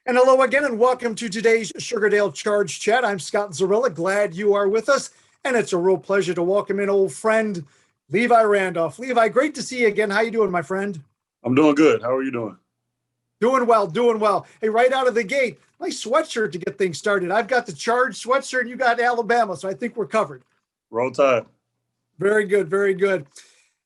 And hello again, and welcome to today's Sugardale Charge Chat. I'm Scott Zurilla. Glad you are with us, and it's a real pleasure to welcome in old friend Levi Randolph. Levi, great to see you again. How you doing, my friend? I'm doing good. How are you doing? Doing well, doing well. Hey, right out of the gate, nice sweatshirt to get things started. I've got the Charge sweatshirt, and you got Alabama, so I think we're covered. Roll Tide. Very good, very good.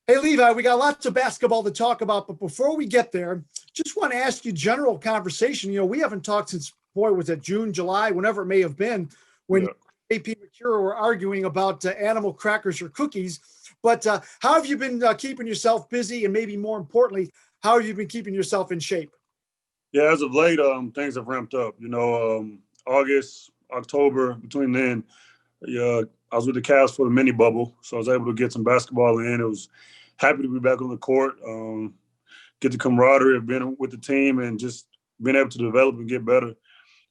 Hey, Levi, we got lots of basketball to talk about, but before we get there, just want to ask you general conversation. You know, we haven't talked since, boy, was it June, July, whenever it may have been, when Yeah. AP McCura were arguing about animal crackers or cookies. But how have you been keeping yourself busy? And maybe more importantly, how have you been keeping yourself in shape? Yeah, as of late, things have ramped up. August, October, between then, yeah, I was with the Cavs for the mini bubble, so I was able to get some basketball in. It was happy to be back on the court, get the camaraderie of being with the team and just being able to develop and get better.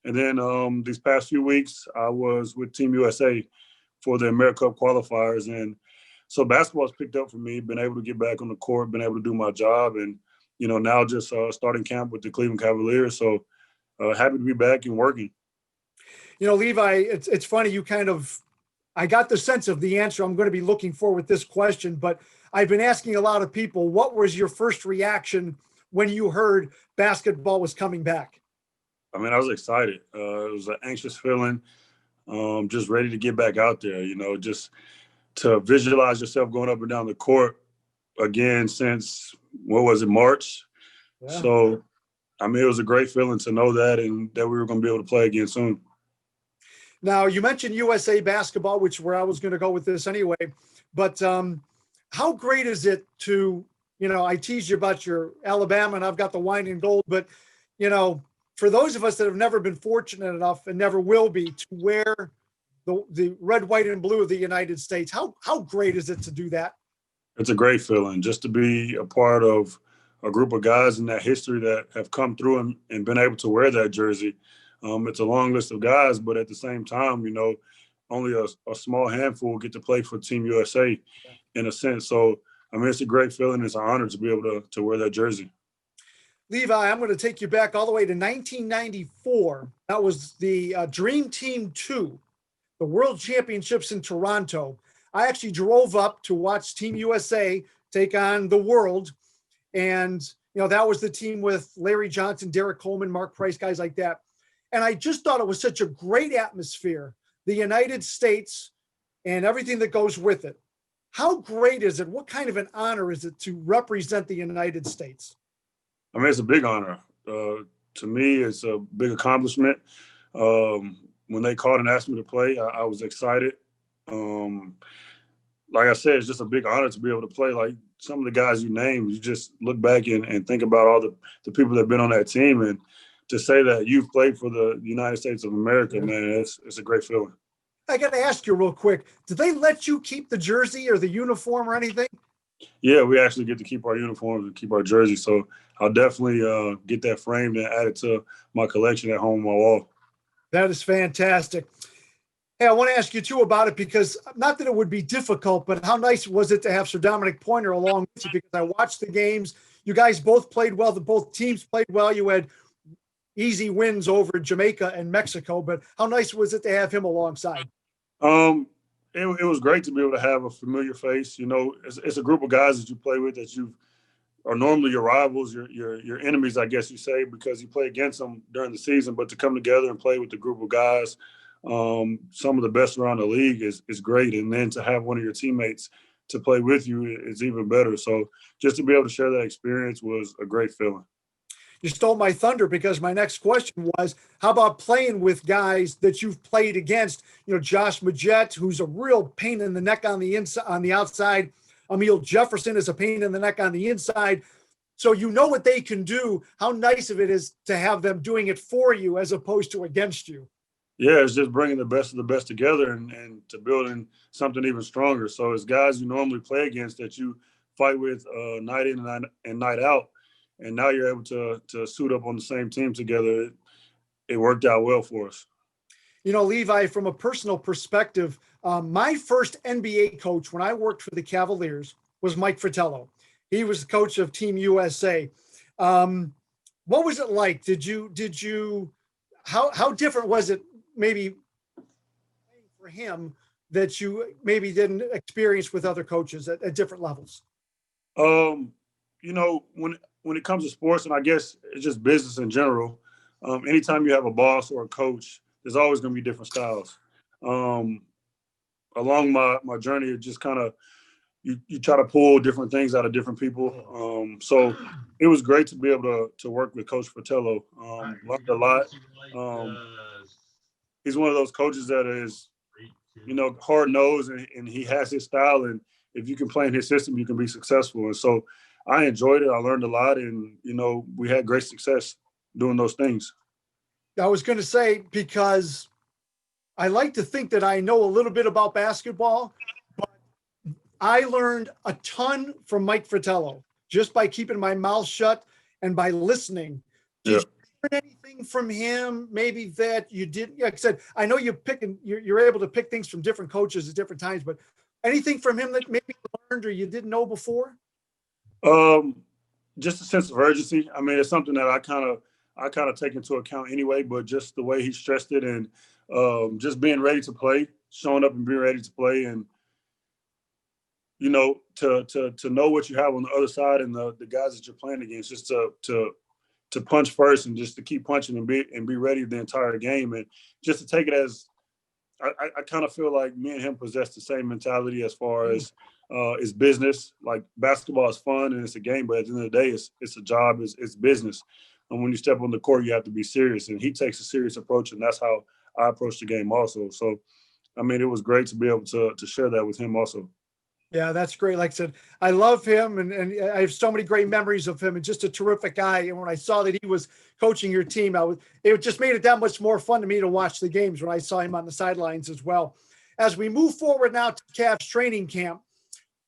And then these past few weeks, I was with Team USA for the AmeriCup qualifiers. And so basketball's picked up for me, been able to get back on the court, been able to do my job. And, now just starting camp with the Cleveland Cavaliers. So happy to be back and working. You know, Levi, it's funny. I got the sense of the answer I'm going to be looking for with this question, but I've been asking a lot of people, what was your first reaction when you heard basketball was coming back? I mean, I was excited. It was an anxious feeling, just ready to get back out there, just to visualize yourself going up and down the court again since, what was it, March? Yeah. So, I mean, it was a great feeling to know that and that we were going to be able to play again soon. Now, you mentioned USA basketball, which where I was going to go with this anyway, but how great is it to, I teased you about your Alabama and I've got the wine and gold, but, for those of us that have never been fortunate enough and never will be to wear the red, white, and blue of the United States, how great is it to do that? It's a great feeling just to be a part of a group of guys in that history that have come through and been able to wear that jersey. It's a long list of guys, but at the same time, only a small handful get to play for Team USA in a sense. So, I mean, it's a great feeling. It's an honor to be able to wear that jersey. Levi, I'm going to take you back all the way to 1994. That was the Dream Team 2, the World Championships in Toronto. I actually drove up to watch Team USA take on the world. And, that was the team with Larry Johnson, Derek Coleman, Mark Price, guys like that. And I just thought it was such a great atmosphere, the United States and everything that goes with it. How great is it? What kind of an honor is it to represent the United States? I mean, it's a big honor. To me, it's a big accomplishment. When they called and asked me to play, I was excited. Like I said, it's just a big honor to be able to play. Like some of the guys you named, you just look back and think about all the people that have been on that team. And to say that you've played for the United States of America, man, it's a great feeling. I got to ask you real quick, did they let you keep the jersey or the uniform or anything? Yeah, we actually get to keep our uniforms and keep our jerseys. So I'll definitely get that framed and add it to my collection at home on my wall. That is fantastic. Hey, I want to ask you too about it because not that it would be difficult, but how nice was it to have Sir Dominic Pointer along with you? Because I watched the games. You guys both played well. Both teams played well. You had easy wins over Jamaica and Mexico, but how nice was it to have him alongside? It was great to be able to have a familiar face. It's a group of guys that you play with that are normally your rivals, your enemies, I guess you say, because you play against them during the season. But to come together and play with a group of guys, some of the best around the league is great. And then to have one of your teammates to play with you is even better. So just to be able to share that experience was a great feeling. You stole my thunder because my next question was, how about playing with guys that you've played against? Josh Majette, who's a real pain in the neck on the inside, on the outside. Emil Jefferson is a pain in the neck on the inside. So you know what they can do. How nice of it is to have them doing it for you as opposed to against you. Yeah, it's just bringing the best of the best together and to building something even stronger. So it's guys you normally play against that you fight with night in and night out. And now you're able to suit up on the same team together. It worked out well for us. Levi, from a personal perspective, my first NBA coach when I worked for the Cavaliers was Mike Fratello. He was the coach of Team USA. what was it like? How different was it maybe for him that you maybe didn't experience with other coaches at different levels? You know, when it comes to sports, and I guess it's just business in general, anytime you have a boss or a coach, there's always going to be different styles. Um, Along my journey, it just kind of you try to pull different things out of different people. So it was great to be able to work with Coach Fratello. Learned a lot. Um, he's one of those coaches that is, you know, hard nosed, and he has his style. And if you can play in his system, you can be successful. And so I enjoyed it. I learned a lot, and you know, we had great success doing those things. I was going to say, because I like to think that I know a little bit about basketball, but I learned a ton from Mike Fratello just by keeping my mouth shut and by listening. Did you learn anything from him? Maybe that you didn't. Like I said, I know you're able to pick things from different coaches at different times, but anything from him that maybe you learned or you didn't know before? Just a sense of urgency. I mean, it's something that I kind of take into account anyway, but just the way he stressed it, and just being ready to play, showing up and being ready to play, and you know, to know what you have on the other side and the guys that you're playing against, just to punch first and just to keep punching and be ready the entire game, and just to take it as I kind of feel like me and him possess the same mentality as far as it's business. Like basketball is fun and it's a game, but at the end of the day, it's a job, it's business. And when you step on the court, you have to be serious. And he takes a serious approach, and that's how I approach the game also. So, I mean, it was great to be able to share that with him also. Yeah, that's great. Like I said, I love him, and I have so many great memories of him, and just a terrific guy. And when I saw that he was coaching your team, it just made it that much more fun to me to watch the games when I saw him on the sidelines as well. As we move forward now to Cavs training camp,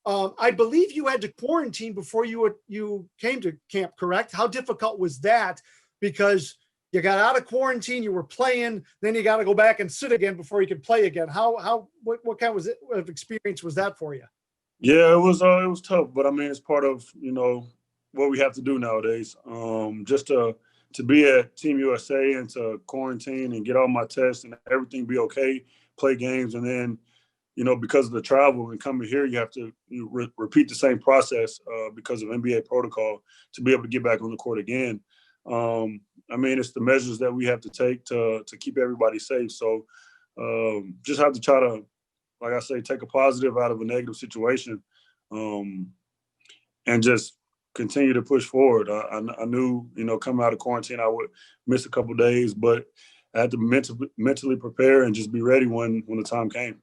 I believe you had to quarantine before you came to camp, correct? How difficult was that? Because you got out of quarantine, you were playing, then you got to go back and sit again before you could play again. What kind of experience was that for you? Yeah, it was tough, but I mean, it's part of, you know, what we have to do nowadays. Just to be at Team USA and to quarantine and get all my tests and everything be okay, play games, and then, you know, because of the travel and coming here, you have to repeat the same process because of NBA protocol to be able to get back on the court again. I mean, it's the measures that we have to take to keep everybody safe. So just have to try to, like I say, take a positive out of a negative situation, and just continue to push forward. I knew, you know, coming out of quarantine, I would miss a couple of days, but I had to mentally prepare and just be ready when the time came.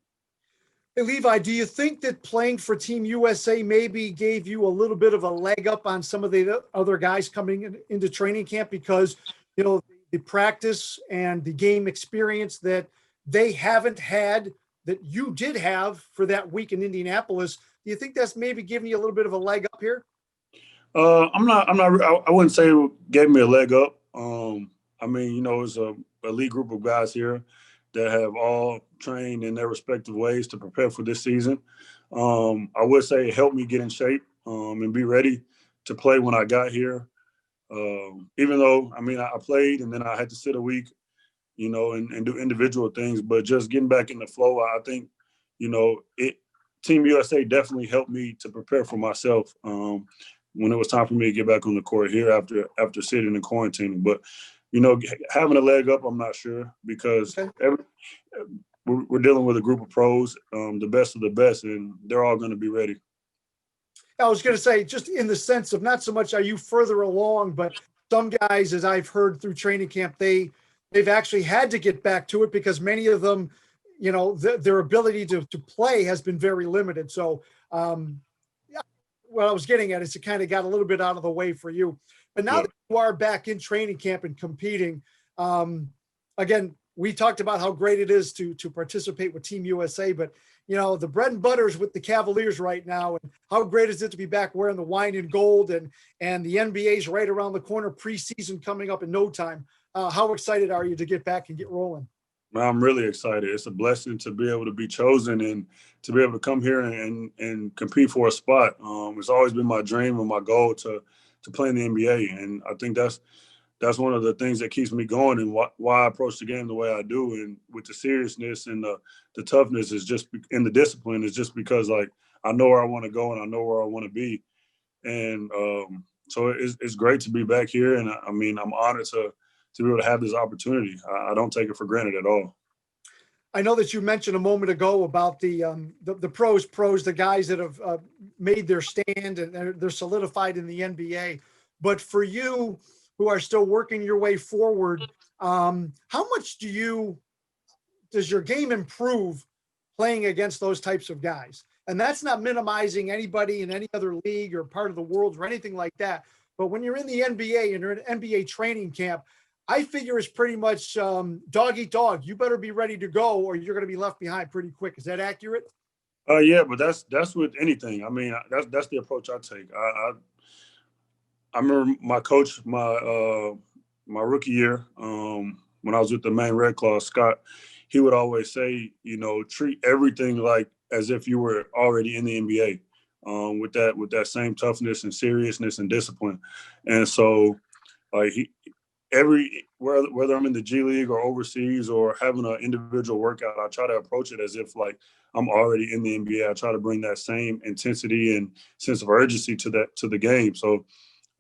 Hey, Levi, do you think that playing for Team USA maybe gave you a little bit of a leg up on some of the other guys coming into training camp, because, you know, the practice and the game experience that they haven't had that you did have for that week in Indianapolis? Do you think that's maybe giving you a little bit of a leg up here? I wouldn't say it gave me a leg up. I mean, you know, it's a elite group of guys here that have all trained in their respective ways to prepare for this season. I would say it helped me get in shape and be ready to play when I got here. Even though, I mean, I played and then I had to sit a week, you know, and do individual things, but just getting back in the flow, I think, you know, Team USA definitely helped me to prepare for myself when it was time for me to get back on the court here after sitting and quarantining. But, you know, having a leg up, I'm not sure, because we're dealing with a group of pros, the best of the best, and they're all going to be ready. I was going to say, just in the sense of not so much are you further along, but some guys, as I've heard through training camp, they've actually had to get back to it because many of them, you know, their ability to play has been very limited. So what I was getting at is it kind of got a little bit out of the way for you. But now that you are back in training camp and competing, again, we talked about how great it is to participate with Team USA, but you know, the bread and butter is with the Cavaliers right now. And how great is it to be back wearing the wine and gold, and the NBA's right around the corner, preseason coming up in no time. How excited are you to get back and get rolling? I'm really excited. It's a blessing to be able to be chosen and to be able to come here and compete for a spot. It's always been my dream and my goal to play in the NBA. And I think that's that's one of the things that keeps me going and why I approach the game the way I do. And with the seriousness and the toughness is just in the discipline is just because like I know where I want to go and I know where I want to be. And so it's great to be back here. And I mean, I'm honored to be able to have this opportunity. I don't take it for granted at all. I know that you mentioned a moment ago about the pros, the guys that have made their stand and they're solidified in the NBA. But for you who are still working your way forward, how much does your game improve playing against those types of guys? And that's not minimizing anybody in any other league or part of the world or anything like that. But when you're in the NBA and you're in NBA training camp, I figure it's pretty much dog eat dog. You better be ready to go or you're going to be left behind pretty quick. Is that accurate? Yeah, but that's with anything. I mean, that's the approach I take. I remember my coach, my rookie year, when I was with the main Red Claw, Scott, he would always say, you know, treat everything like as if you were already in the NBA, with that same toughness and seriousness and discipline. And so, like whether I'm in the G League or overseas or having an individual workout, I try to approach it as if like I'm already in the NBA. I try to bring that same intensity and sense of urgency to the game. So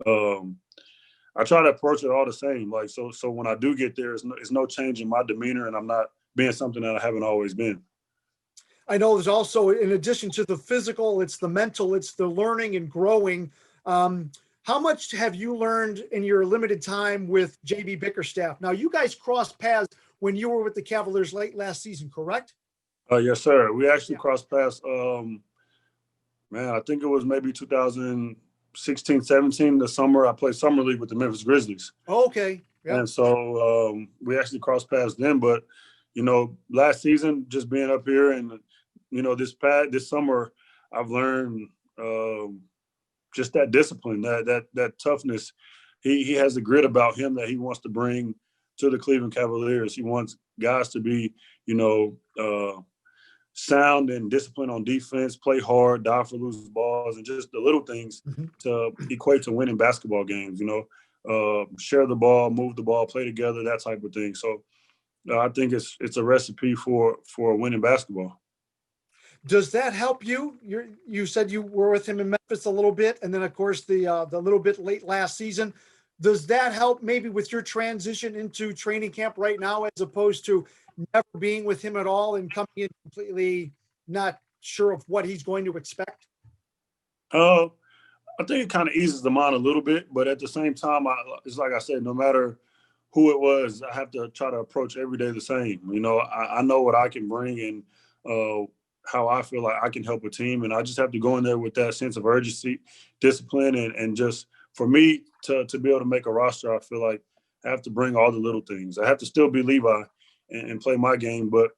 I try to approach it all the same. Like so when I do get there, it's no change in my demeanor, and I'm not being something that I haven't always been. I know there's also, in addition to the physical, it's the mental, it's the learning and growing. How much have you learned in your limited time with JB Bickerstaff? Now, you guys crossed paths when you were with the Cavaliers late last season, correct? Yes, sir. We actually crossed paths. Man, I think it was maybe 2016, 17, the summer. I played summer league with the Memphis Grizzlies. Okay. Yep. And so we actually crossed paths then. But, you know, last season, just being up here and, you know, this summer, I've learned just that discipline, that toughness. He has a grit about him that he wants to bring to the Cleveland Cavaliers. He wants guys to be, you know, sound and disciplined on defense, play hard, die for loose balls, and just the little things to equate to winning basketball games. You know, share the ball, move the ball, play together, that type of thing. So I think it's a recipe for winning basketball. Does that help you? You said you were with him in Memphis a little bit, and then of course the little bit late last season. Does that help maybe with your transition into training camp right now, as opposed to never being with him at all and coming in completely not sure of what he's going to expect? I think it kind of eases the mind a little bit, but at the same time, it's like I said, no matter who it was, I have to try to approach every day the same. You know, I know what I can bring and how I feel like I can help a team. And I just have to go in there with that sense of urgency, discipline, and just for me to be able to make a roster, I feel like I have to bring all the little things. I have to still be Levi and play my game, but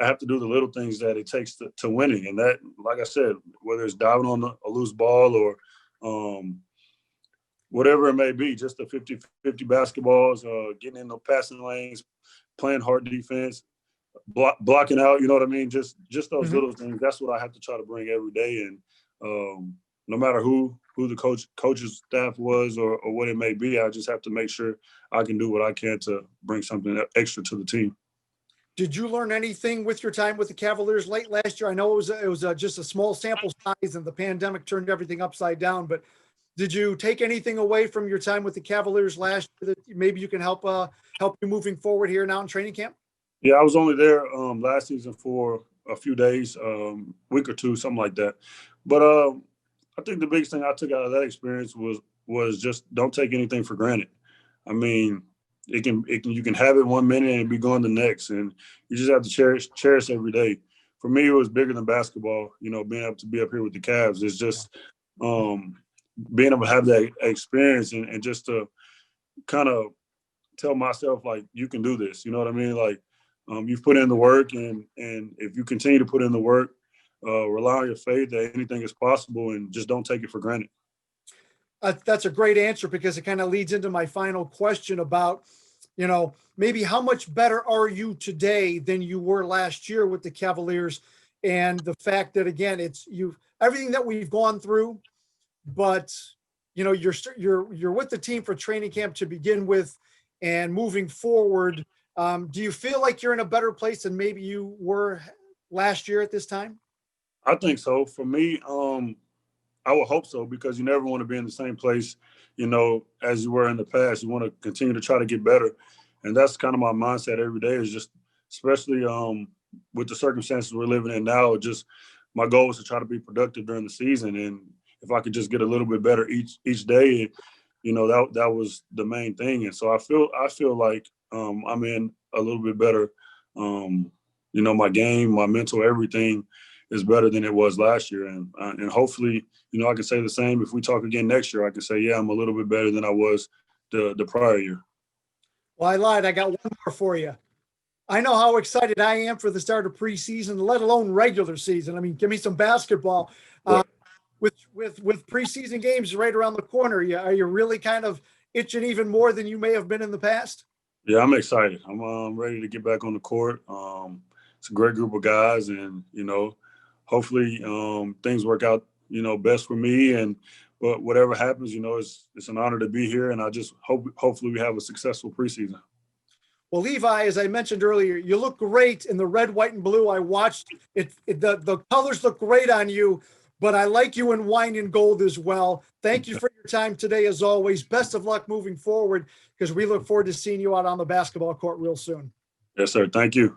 I have to do the little things that it takes to winning. And that, like I said, whether it's diving on a loose ball or whatever it may be, just the 50-50 basketballs, getting in the passing lanes, playing hard defense, blocking out, you know what I mean? Just those little things. That's what I have to try to bring every day. And no matter who the coach's staff was or what it may be, I just have to make sure I can do what I can to bring something extra to the team. Did you learn anything with your time with the Cavaliers late last year? I know it was just a small sample size and the pandemic turned everything upside down, but did you take anything away from your time with the Cavaliers last year that maybe you can help you moving forward here now in training camp? Yeah, I was only there last season for a few days, week or two, something like that. But I think the biggest thing I took out of that experience was just don't take anything for granted. I mean, you can have it 1 minute and be gone the next, and you just have to cherish every day. For me, it was bigger than basketball. You know, being able to be up here with the Cavs is just being able to have that experience and just to kind of tell myself like you can do this. You know what I mean? Like you've put in the work, and if you continue to put in the work, rely on your faith that anything is possible, and just don't take it for granted. That's a great answer because it kind of leads into my final question about, you know, maybe how much better are you today than you were last year with the Cavaliers, and the fact that again, it's everything that we've gone through, but you know, you're with the team for training camp to begin with, and moving forward. Do you feel like you're in a better place than maybe you were last year at this time? I think so. For me, I would hope so, because you never want to be in the same place, you know, as you were in the past. You want to continue to try to get better. And that's kind of my mindset every day, is just, especially with the circumstances we're living in now, just my goal is to try to be productive during the season. And if I could just get a little bit better each day, you know, that was the main thing. And so I feel like I'm in a little bit better. You know, my game, my mental, everything is better than it was last year. And hopefully, you know, I can say the same. If we talk again next year, I can say, yeah, I'm a little bit better than I was the prior year. Well, I lied. I got one more for you. I know how excited I am for the start of preseason, let alone regular season. I mean, give me some basketball. With preseason games right around the corner, are you really kind of itching even more than you may have been in the past? Yeah, I'm excited. I'm ready to get back on the court. It's a great group of guys, and you know, hopefully things work out, you know, best for me. But whatever happens, you know, it's an honor to be here, and I just hopefully we have a successful preseason. Well, Levi, as I mentioned earlier, you look great in the red, white, and blue. I watched it. The colors look great on you, but I like you in wine and gold as well. Thank you for your time today, as always. Best of luck moving forward, because we look forward to seeing you out on the basketball court real soon. Yes, sir. Thank you.